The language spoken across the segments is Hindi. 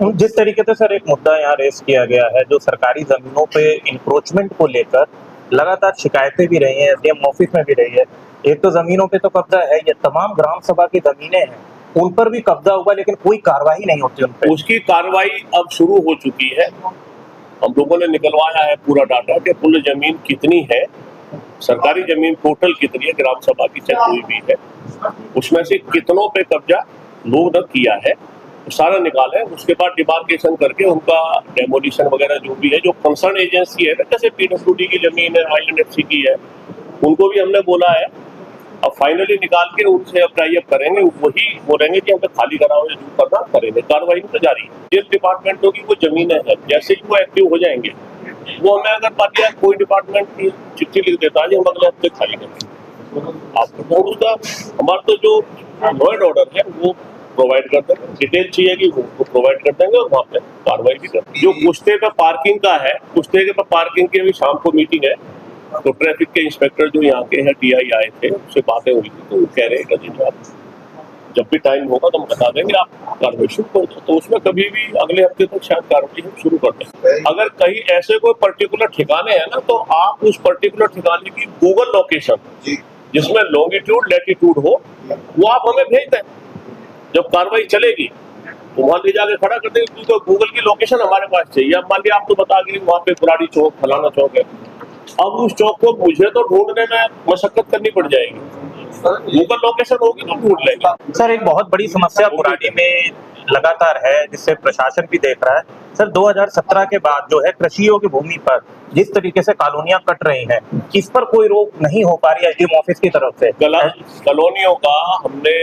जिस तरीके से सर एक मुद्दा यहाँ रेस किया गया है, जो सरकारी जमीनों पे इंक्रोचमेंट को लेकर लगातार शिकायतें भी रही हैं, एसडीएम ऑफिस में भी रही है। एक तो जमीनों पे तो कब्जा है, ये तमाम ग्राम सभा की जमीनें हैं, उन पर भी कब्जा हुआ, लेकिन कोई कार्रवाई नहीं होती उन पे। उसकी कार्रवाई अब शुरू हो चुकी है। हम लोगों ने निकलवाया है पूरा डाटा कि कुल जमीन कितनी है, सरकारी जमीन टोटल कितनी है, ग्राम सभा की चेक हुई भी है, उसमें से कितनों पे कब्जा लोग ने किया है, तो सारा निकाले। उसके बाद डिमार्केशन करके उनका डेमोलिशन वगैरह जो भी है, जो कंसर्न एजेंसी है, जैसे पीडब्ल्यूडी की जमीन है, आइलैंड एफसी की है, उनको भी हमने बोला है। अब फाइनली निकाल के उनसे अब टाई अप करेंगे, वही बोलेंगे कि हमें खाली कराओ या जो करना करेंगे। कार्रवाई तो जारी है। जिस डिपार्टमेंटों की वो जमीनें हैं, जैसे ही वो एक्टिव हो जाएंगे, वो हमें अगर पार्टी कोई डिपार्टमेंट की चिट्ठी लिख देता है हम अगले हफ्ते खाली करेंगे, आपको उसका हमारा तो जो लॉ एंड ऑर्डर है वो प्रोवाइड कर देंगे। डिटेल चाहिए कि वो प्रोवाइड कर देंगे और वहाँ पे कार्रवाई भी कर। जो कुश्ते पे पार्किंग का है, कुश्ते के पे पार्किंग की अभी शाम को मीटिंग है, तो ट्रैफिक के इंस्पेक्टर जो यहाँ के हैं टीआई आए थे, उससे बातें हुई थी, तो वो कह रहे हैं आप जब भी टाइम होगा तो हम बता देंगे, आप कार्रवाई शुरू कर दो। तो उसमें कभी भी अगले हफ्ते तक शायद कार्रवाई हम शुरू कर दें। अगर कहीं ऐसे कोई पर्टिकुलर ठिकाने हैं ना, तो आप उस पर्टिकुलर ठिकाने की गूगल लोकेशन जिसमें लॉन्गिट्यूड लैटिट्यूड हो, वो आप हमें भेज दें। जब कार्रवाई चलेगी तो वहां ले जाके खड़ा कर देंगे, क्योंकि गूगल की लोकेशन हमारे पास चाहिए। अब मान लिया आप तो बता गए वहां पे बुराड़ी चौक, फलाना चौक है, अब उस चौक को मुझे तो ढूंढने में मशक्कत करनी पड़ जाएगी। गूगल लोकेशन होगी तो ढूंढ लेंगे। सर एक बहुत बड़ी समस्या बुराड़ी में लगातार है, जिससे प्रशासन भी देख रहा है। सर 2017 के बाद जो है कृषि योग्य भूमि पर जिस तरीके से कॉलोनियां कट रही हैं, इस पर कोई रोक नहीं हो पा रही है एसडीएम ऑफिस की तरफ से। कॉलोनियों का हमने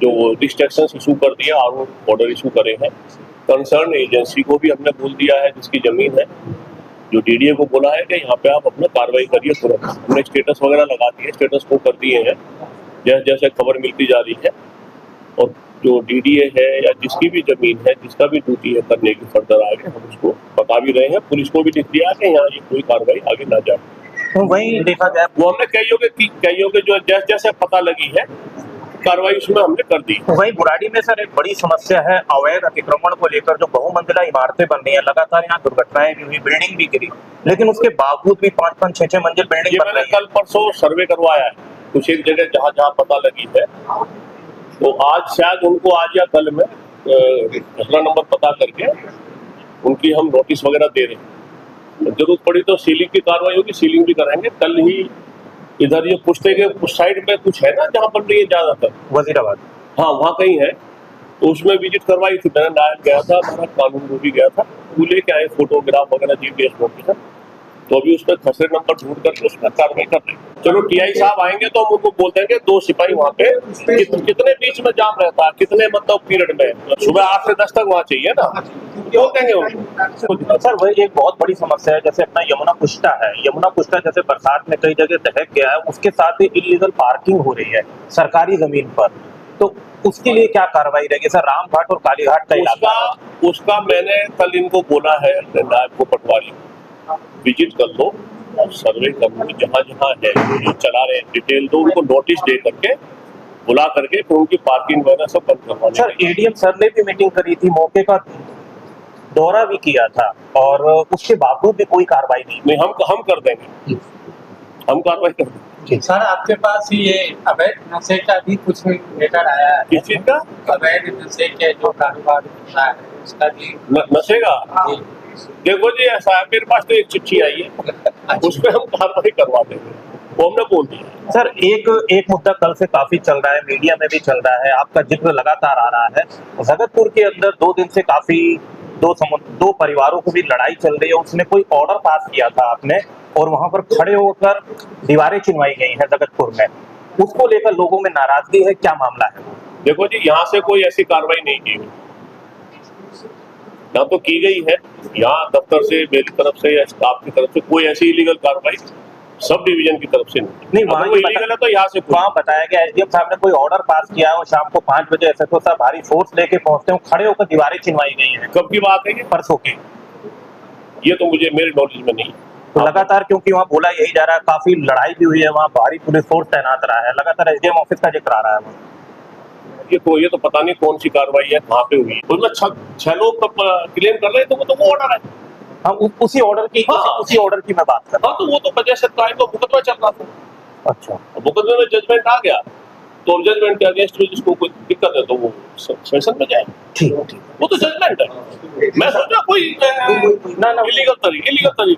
जो रिस्ट्रिक्शन इशू कर दिया और ऑर्डर इशू करे हैं, कंसर्न एजेंसी को भी हमने बोल दिया है जिसकी जमीन है, जो डीडीए को बोला है कि यहाँ पे आप अपना कार्रवाई करिए तुरंत। हमने स्टेटस वगैरह लगा दिए, स्टेटस को कर दिए हैं जैसे जैसे खबर मिलती जा रही है। और जो डीडीए है या जिसकी भी जमीन है, जिसका भी ड्यूटी है करने की फर्दर आगे, हम उसको बता भी रहे हैं। पुलिस को भी लिख दिया कि यहाँ ये कोई कार्रवाई आगे ना जाए। तो वही देखा जाए, वो हमने कईयों के जो जैसे जैसे पता लगी है कार्रवाई उसमें हमने कर दी। वही बुराड़ी में सर एक बड़ी समस्या है अवैध अतिक्रमण को लेकर। जो बहुमंजिला इमारतें बन रही हैं, लगातार यहाँ दुर्घटनाएं भी हुई, बिल्डिंग भी गिरी, लेकिन उसके बावजूद भी 5-5, 6-6 मंजिल बिल्डिंग बन रही है। कल परसों सर्वे करवाया है कुछ एक जगह जहाँ जहाँ पता लगी है, तो आज शायद उनको आज या कल में घटना नंबर पता करके उनकी हम नोटिस वगैरह दे रहे हैं। जरूरत पड़ी तो सीलिंग की कार्रवाई होगी, सीलिंग भी कराएंगे। कल ही इधर ये पुश्ते के उस साइड में कुछ है ना जहाँ बन रही है ज्यादातर, वजीराबाद, हाँ वहाँ कहीं है, तो उसमें विजिट करवाई थी मैंने। नायब गया था, हमारा कानून वो भी गया था, वो लेके आए फोटोग्राफ वगैरह, जीपीएस लोकेशन, तो अभी उसमें खसरे नंबर ढूंढ करके उसमें कार्रवाई कर रहे हैं। चलो टीआई साहब आएंगे तो हम उनको बोल देंगे 2 सिपाही वहाँ पे कितने बीच में जाम रहता है, कितने मतलब पीरियड में, सुबह 8 से 10 तक वहाँ चाहिए ना, बोल देंगे वो। सर वही एक बहुत बड़ी समस्या है, जैसे अपना यमुना पुष्टा है, यमुना पुष्टा जैसे बरसात में कई जगह दहक गया है, उसके साथ ही इलीगल पार्किंग हो रही है सरकारी जमीन पर, तो उसके लिए क्या कार्रवाई रहेगी सर? रामघाट और कालीघाट का इलाका उसका मैंने कल इनको बोला है, नायब को पटवारी विजिट कर लो, सर्वे कर लो, जहाँ जहाँ है जो चला रहे डिटेल दो, उनको नोटिस दे करके बुला करके फिर उनकी पार्किंग वगैरह सब बंद करवाने। सर एडीएम सर ने भी मीटिंग करी थी, मौके का दौरा भी किया था, और उसके बावजूद भी कोई कार्रवाई नहीं। हम कर देंगे, हम कार्रवाई कर देंगे। सर आपके पास ये अवैध नशे का भी कुछ लेटर आया है? किस चीज का? अवैध नशे के जो कारोबार होता है उसका भी नशे का? देखो जी ऐसा है, मेरे पास तो एक चिट्ठी आई है, उसमें हम कार्रवाई करवा देंगे, वो हमने बोल दिया। सर एक मुद्दा कल से काफी चल रहा है, मीडिया में भी चल रहा है, आपका जिक्र लगातार आ रहा है। जगतपुर के अंदर 2 दिन से काफी दो परिवारों को भी लड़ाई चल रही है। उसने कोई ऑर्डर पास किया था आपने, और वहां पर खड़े होकर दीवारें चिनवाई गई हैं जगतपुर में, उसको लेकर लोगों में नाराजगी है, क्या मामला है? देखो जी यहाँ से कोई ऐसी कार्रवाई नहीं की गई, ना तो की गई है यहाँ दफ्तर से, मेरी तरफ से या स्टाफ की तरफ से कोई ऐसी इलीगल कार्रवाई सब डिवीजन की तरफ से नहीं। वहाँ इलीगल है तो यहाँ से वहाँ बताया गया एसडीएम साहब ने कोई ऑर्डर पास किया है और शाम को 5 बजे एसएचओ साहब भारी फोर्स लेके पहुंचते हैं, खड़े होकर दीवारें चिनवाई गई हैं। कब की बात है ये? परसों की। ये तो मुझे मेरे नॉलेज में नहीं। तो लगातार क्योंकि वहाँ बोला यही जा रहा है, काफी लड़ाई भी हुई है, वहाँ भारी पुलिस फोर्स तैनात रहा है, लगातार एसडीएम ऑफिस का जिक्र आ रहा है। कि तो ये तो पता नहीं कौन सी कार्रवाई है, कहाँ पे हुई है। उसमें 6 लोग क्लेम कर रहे थे, वो ऑर्डर है। हम उसी ऑर्डर की हाँ। उसी ऑर्डर की मैं बात कर रहा हाँ, तो वो तो वजह से ट्रायल का मुकदमा चल रहा था। हूँ। अच्छा, मुकदमे में जजमेंट आ गया, तो जजमेंट के अगेंस्ट में जिसको कोई दिक्कत है तो वो सेशन में जाए, ठीक है। वो तो जजमेंट है। मैं सोचा कोई ना इलीगल तरीके